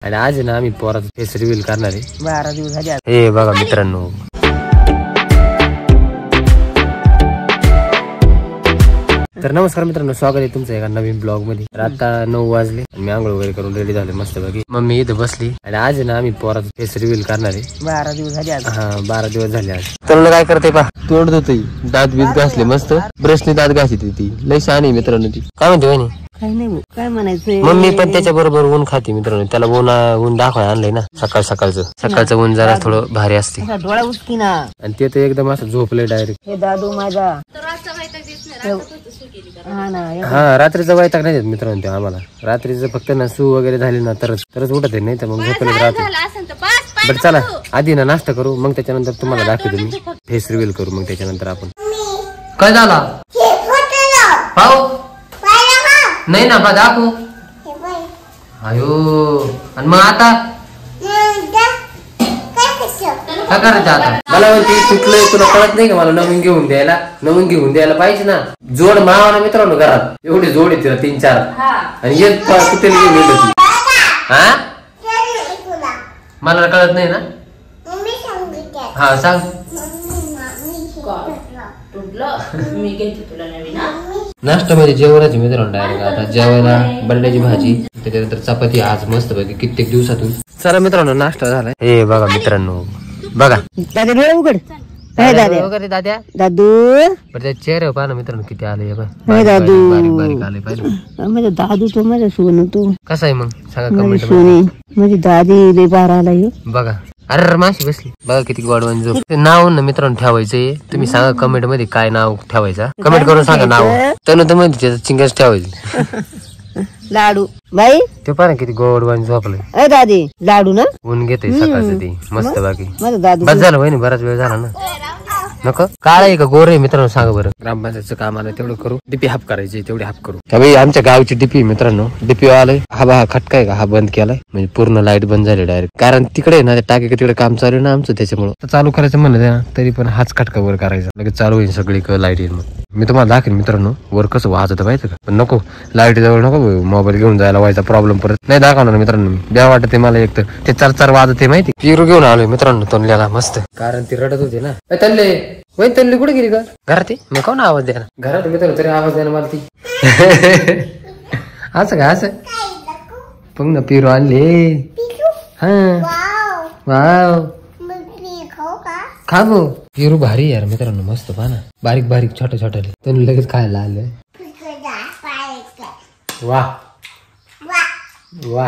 आणि आज आहे ना आम्ही पोराचं फेस रिव्हील करणार आहे. 12 दिवस झाले. हे बघा मित्रांनो, तर नमस्कार मित्रांनो, स्वागत आहे तुमचं एका नवीन ब्लॉग मध्ये. तर आता 9 वाजले आणि मी आंघोळ वगैरे करून रेडी झाले मस्त पैकी. मम्मी इथं बसली आणि आज आहे ना आम्ही पोराचं फेस रिव्हील करणार आहे. 12 दिवस झाले. हा 12 दिवस झाले आज. तर काय करते पा तोडत होती, दात बीत घासले मस्त, ब्रशने दात घासते ती. लय शहाणी मित्रांनो ती. काय म्हणते वहिनी? काय नाही काय म्हणायचं. मम्मी पण त्याच्या बरोबर ऊन खाते मित्रांनो. त्याला ऊन दाखवायला आणलंय ना सकाळचं ऊन जरा थोडं भारी असते. डोळा उचकी ना. आणि ते तर एकदम असं झोपलंय डायरेक्ट. हे दादू माझा हा रात्रीचा वैताग नाही देत मित्रांनो ते आम्हाला. रात्रीचं फक्त ना सू वगैरे झाली ना तरच उठत आहे, नाही तर मग झोपलेच राहते. बट चला आधी ना नाश्ता करू, मग त्याच्यानंतर तुम्हाला दाखवतो मी फेस रिव्हील करू. मग त्याच्यानंतर आपण काय झाला पाहू नाही ना बा दाखवू. अयो आणि मग आता काय करायचं आता? मला म्हणते सुटलंय, तुला कळत नाही का मला नवीन घेऊन द्यायला पाहिजे ना. जोड मावा ना मित्रांनो घरात, एवढी जोड आहे तिला 3-4 आणि एक कुठे घेऊन येत होती. हा मला कळत नाही ना. हा सांग. नाश्त्यामध्ये जेवणाची मित्रांनो डायरेक्ट आता जेवायला बटाट्याची भाजी, त्याच्यानंतर चपाती आज मस्त पैकी कित्येक दिवसातून. चला मित्रांनो नाश्ता झालाय. हे बघा मित्रांनो, बघा दादा डोळे उघड. वगैरे दाद्या दादू बरं त्या चेहऱ्यावर पाहा ना मित्रांनो किती आले. दादू बारीक आले पाहिजे. माझा दादू तो माझा सोनू तो कसा आहे मग सांगा माझी कमेंट सोनी माझी दादी लय बारा आला ह्यो. बघा. अरे माशी बसली बघा किती गोडवान झोप. ते नाव ना मित्रांनो ठेवायचंय. तुम्ही सांगा कमेंट मध्ये काय नाव ठेवायचं. कमेंट करून सांगा नाव. तनु तर मध्ये त्याचं चिंगस ठेवायची. लाडू बाई ते पाहा किती गोडवान झोपलंय. अ दादी लाडू ना ऊन घेतोय सकाळचं ते मस्त. बाकी माझा दादू बस झालं वहिनी, बराच वेळ झाला ना. नको काळ आहे का गोर आहे मित्रांनो सांगा बरं. ग्रामपंचायतचं काम आलं तेवढं करू. डीपी हाफ करायची तेवढी हाफ करू. भाई आमच्या गावची डीपी मित्रांनो, डीपी आलंय. हा खटका आहे का हा बंद केलाय, म्हणजे पूर्ण लाईट बंद झाली डायरेक्ट. कारण तिकडे ना टाकी तिकडे काम चालू आहे ना आमचं, त्याच्यामुळे चालू करायचं म्हणलं ना तरी पण हाच खटका वर करायचा. लगेच चालू होईल सगळी लाईट येईल. मग मी तुम्हाला दाखवेन मित्रांनो वर कसं वाजत माहिती का. पण नको लाईट जवळ नको मोबाईल घेऊन जायला व्हायचा प्रॉब्लेम. परत नाही दाखवणार मित्रांनो. ब्या वाटते मला एक तर ते 4 वाजत माहिती. पिरू घेऊन आलोय मित्रांनो तोंडल्याला मस्त, कारण ती रडत होती ना. तल्ली कुठे गेली का? घरात मग कोण आवाज द्या ना घरात मित्रांनो, तरी आवाज द्या ना मला ती. असं का असं बघ ना पिरू आणले. हा वाव खा गो. पिरू भारी यार मित्रांनो मस्त. पहा ना बारीक छोट्या तुम्ही लगेच खायला आले. वा वा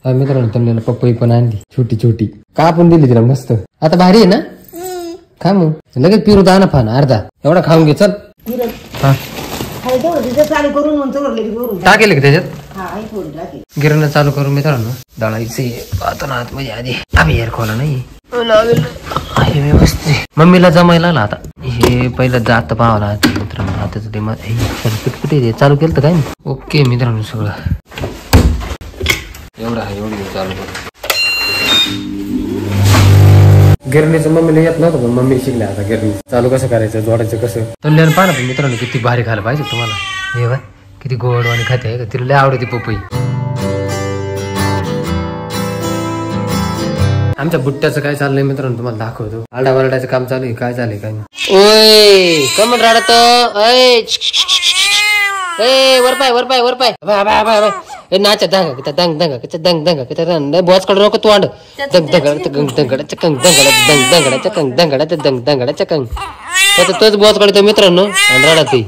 हा मित्रांनो तल्ल्याला पपई पण आणली छोटी का आपण दिली तिला मस्त. आता भारी आहे ना. खा मग लगेच पिरू दाना फान अर्धा एवढा खाऊन घे चल. हा टाकेल का त्याच्यात गिरणं चालू करून मित्रांनो दळायचे. पाहतो ना आतमध्ये आधी आम्ही एअर खोला नाही व्यवस्थित. मम्मीला जमायला आला आता. हे पहिलं जात पाहावं मित्रांनो. आताच ते चालू केलं तर काय नाही. ओके मित्रांनो सगळं एवढं चालू करू. गिरणीचं मम्मीला येत नव्हतं पण मम्मी शिकल्या आता गिरणी चालू कसं करायचं, जोडायचं कसं. तल्ल्यानं पाहा ना मित्रांनो किती भारी खायला पाहिजे तुम्हाला. हे बाय किती गोड आणि खाते आहे का. तिला लय आवडते पपई. आमच्या बुट्ट्याचं काय चाललंय मित्रांनो तुम्हाला दाखवतो. आरडावरडाचं काम चालू आहे. काय चाललंय काय नाही. ओय कमन राडत वर पाय नाचा दंग बॉस कडे नको तू आंड तोच बॉस कडे मित्रांनो राडा ते.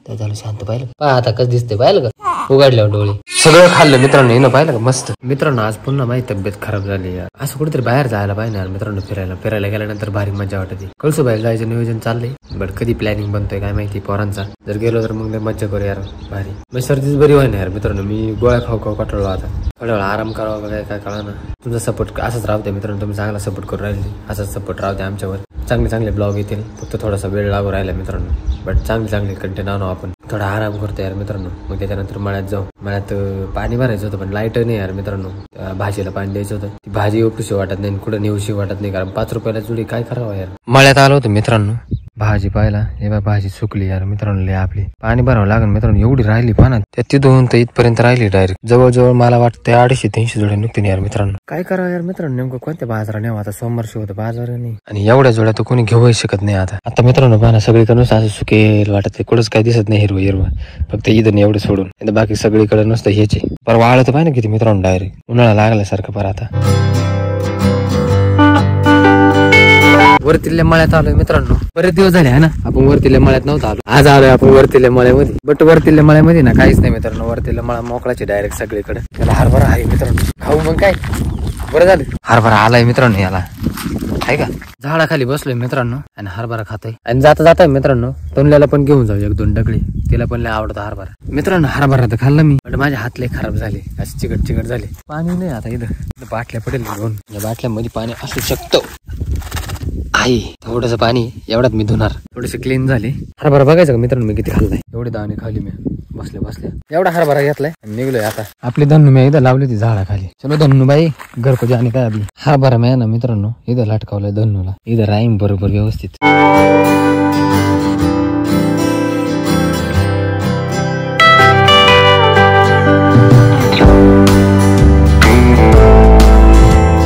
आला झालं शांत. पाहिलं पहा आता कसं दिसते. पाहिलं का उघडल्यावर डोळे. सगळं खाल्लं मित्रांनो येणं पाहिलं का मस्त. मित्रांनो आज पुन्हा माझी तब्येत खराब झाली यार. असं कुठेतरी बाहेर जायला पाहिजे यार मित्रांनो. फिरायला गेल्यानंतर भारी मजा वाटते. कळसू बाहेर जायचं नियोजन चाललंय. बट कधी प्लॅनिंग बनतोय काय माहिती पोरांचा. जर गेलो तर मग मजा करू यार भारी. मग सर्दीच बरी व्हाय ना यार मित्रांनो. मी गोळ्या खाऊ कटळलो आता. थोड्या वेळा आराम करावा काय कळा ना. तुमचा सपोर्ट असंच राहू द्या मित्रांनो. तुम्ही चांगला सपोर्ट करू राहिले असाच सपोर्ट राहू द्या आमच्यावर. चांगले ब्लॉग येतील. फक्त थोडासा वेळ लागू राहिला मित्रांनो. बट चांगले कंटेंट आणू आपण. थोडा आराम करतो यार मित्रांनो. मग त्याच्यानंतर मळ्यात जाऊ. मळ्यात पाणी भरायचं होतं पण लाईट नाही यार मित्रांनो. भाजीला पाणी द्यायचं होतं. ती भाजी उपशी वाटत नाही, कुठं नेऊशी वाटत नाही, कारण 5 रुपयाला जुडी काय करावं यार. मळ्यात आलो होतो मित्रांनो भाजी पाहायला. हे बा भाजी सुकली यार मित्रांनो. लय आपली पाणी भरावं लागेल मित्रांनो. एवढी राहिली पाण्यात, त्या तिथून तर इथपर्यंत राहिली डायरेक्ट. जवळजवळ मला वाटतं 250-300 जोड्या नुकतीन यार मित्रांनो. काय करावं यार मित्रांनो, नेमकं कोणत्या बाजारा नेऊ आता. सोमवार शिवत बाजार नाही आणि एवढ्या जोड्या तर कोणी घेऊही शकत नाही आता मित्रांनो. पाहा सगळीकडे असं सुकेल वाटत, कुठंच काही दिसत नाही हिरवं हिरवं, फक्त इथं एवढं सोडून बाकी सगळीकडे नसतं ह्याचे. पर वाळत पाहिजे ना किती मित्रांनो, डायरेक्ट उन्हाळा लागल्यासारखं. पर आता वरतील्या मळ्यात आलोय मित्रांनो. बरेच दिवस झाले आहे ना आपण वरतील्या मळ्यात नव्हतं आलो. आज आलोय आपण वरतील्या मळ्यामध्ये. बट वरतील्या मळ्यामध्ये ना काहीच नाही मित्रांनो. वरतील्या मळा मोकळाचे डायरेक्ट सगळीकडे. त्याला हरभरा आहे मित्रांनो. खाऊ मग काय बरं झालं. हरभरा आलाय मित्रांनो. याला आहे का झाडाखाली बसलोय मित्रांनो आणि हरभरा खातोय. आणि जाता जाता मित्रांनो तोंडल्याला पण घेऊन जाऊ 1-2 डगळी. तिला पण लय आवडतं हरभरा मित्रांनो. हरभरा तर खाल्ला मी, पण माझे हात लय खराब झाले, असे चिकट चिकट झाले. पाणी नाही आता इथं. बाटल्या पडेल घेऊन. या बाटल्यामध्ये पाणी असू शकतं आहे. थोडस पाणी एवढ्यात मी धुणार. थोडेसे क्लीन झाले. हरभरा बघायचं का मित्रांनो मी किती खाल्लाय. एवढे दाणे खाली मी बसल्या बसल्या. एवढा हरभरा घेतलाय आणि निघलोय आता. आपली धन्नू मी इथं लावली ती झाडाखाली. चलो धन्नू बाई घर को जाणे काय आपली. हरभरा मी ना मित्रांनो इथं लटकावलाय धन्नूला. इथं राहीम बरोबर व्यवस्थित.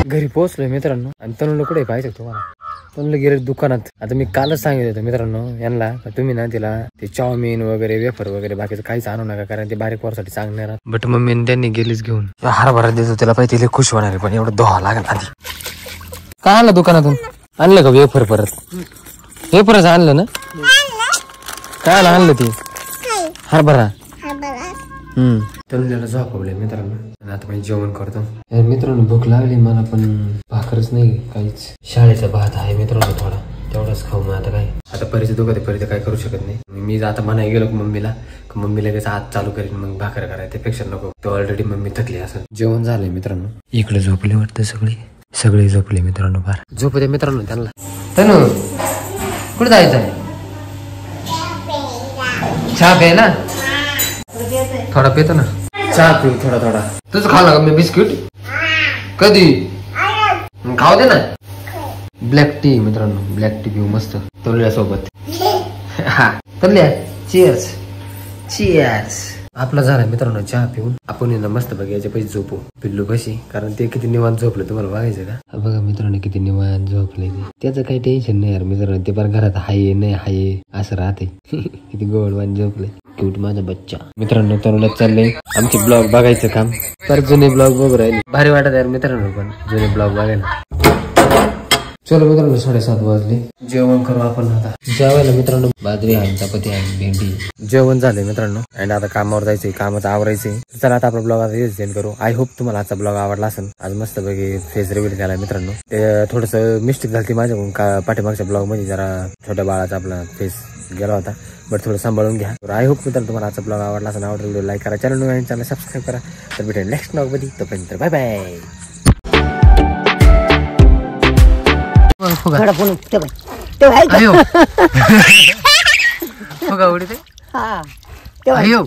घरी पोहोचलोय मित्रांनो आणि तनुला कुठे पाहिजे तुम्हाला. तनुला गेले दुकानात. आता मी कालच सांगितलं होतं मित्रांनो यांना, तुम्ही ना तिला ते चाऊमिन वगैरे वेफर वगैरे बाकीचं काहीच आणू नका, कारण ते बारीक पोरासाठी चांगलं नाही राहत. बट मम्मीने त्यांनी गेलीच घेऊन. हरभरा देतो त्याला पाहिजे, तिला खुश होणार आहे, पण एवढं दोहा लागेल आधी. काय आणलं दुकानातून? आणलं का वेफर? परत वेफरच आणलं ना. काय आणलं ती हरभरा? तरुणाला झोपवलंय मित्रांनो आणि आता मी जेवण करतो. मित्रांनो भूक लागली मला, पण भाकरच नाही काहीच. शाळेचा भात आहे मित्रांनो थोडा, तेवढाच खाऊ. मग आता काय, आता परिचय दोघं परिचय काय करू शकत नाही. मी आता म्हणाय गेलो मम्मीला लगेच हात चालू करेन मग भाकर करायला. त्यापेक्षा नको, तो ऑलरेडी मम्मी थकली असं. जेवण झालंय मित्रांनो. इकडे झोपले वाटतं सगळे झोपले मित्रांनो. फार झोपू दे मित्रांनो त्यांना. तनु कुठे जायचं? चहा प्यायला? थोडा पितो ना चहा. पिऊ थोडा. तुझं खाऊ का मी बिस्किट? कधी खाऊ दे ना. ब्लॅक टी मित्रांनो, ब्लॅक टी पिऊ मस्त तोल्या सोबत. हा तोल्या चिअर्स. आपला झाला मित्रांनो चहा पिऊन. आपण ना मस्त बघायच्या पैसे झोपू पिल्लू कशी, कारण ते किती निवांत झोपलं तुम्हाला बघायचं का. बघा मित्रांनो किती निवांत झोपले ते. त्याचं काही टेन्शन नाही यार मित्रांनो. ते पण घरात हाय नाही हाय असं राहते. किती गोडवान झोपले. क्यूट माझा बच्चा मित्रांनो. तरुणात चाललंय आमचे ब्लॉग बघायचं काम. तर जुने ब्लॉग बघू राहिले. भारी वाटत यार मित्रांनो पण जुने ब्लॉग बघायला. चलो मित्रांनो 7:30 वाजले. जेवण करू आपण आता. जेवायला मित्रांनो बाजरी आहे, चपाती आहे, भेंडी. जेवण झालंय मित्रांनो आणि आता कामावर जायचंय, कामाचं आवरायचंय. चला आता आपला ब्लॉग आता सेंड करू. आय होप तुम्हाला आजचा ब्लॉग आवडला असेल. आज मस्त पैकी फेस रिव्हील केला मित्रांनो. ते थोडस मिस्टेक झाली माझ्याकडून का पाठीमागच्या ब्लॉग मध्ये जरा छोट्या बाळाचा आपला फेस गेला होता, बट थोडं सांभाळून घ्या. आय होप मित्रांनो तुम्हाला आजचा ब्लॉग आवडला असेल. आवडला व्हिडिओ लाईक करा, चॅनल सबस्क्राईब करा. तर भेटेल नेक्स्ट ब्लॉग मध्ये. तोपर्यंत बाय बाय. फुगा उडी ते. हा अयो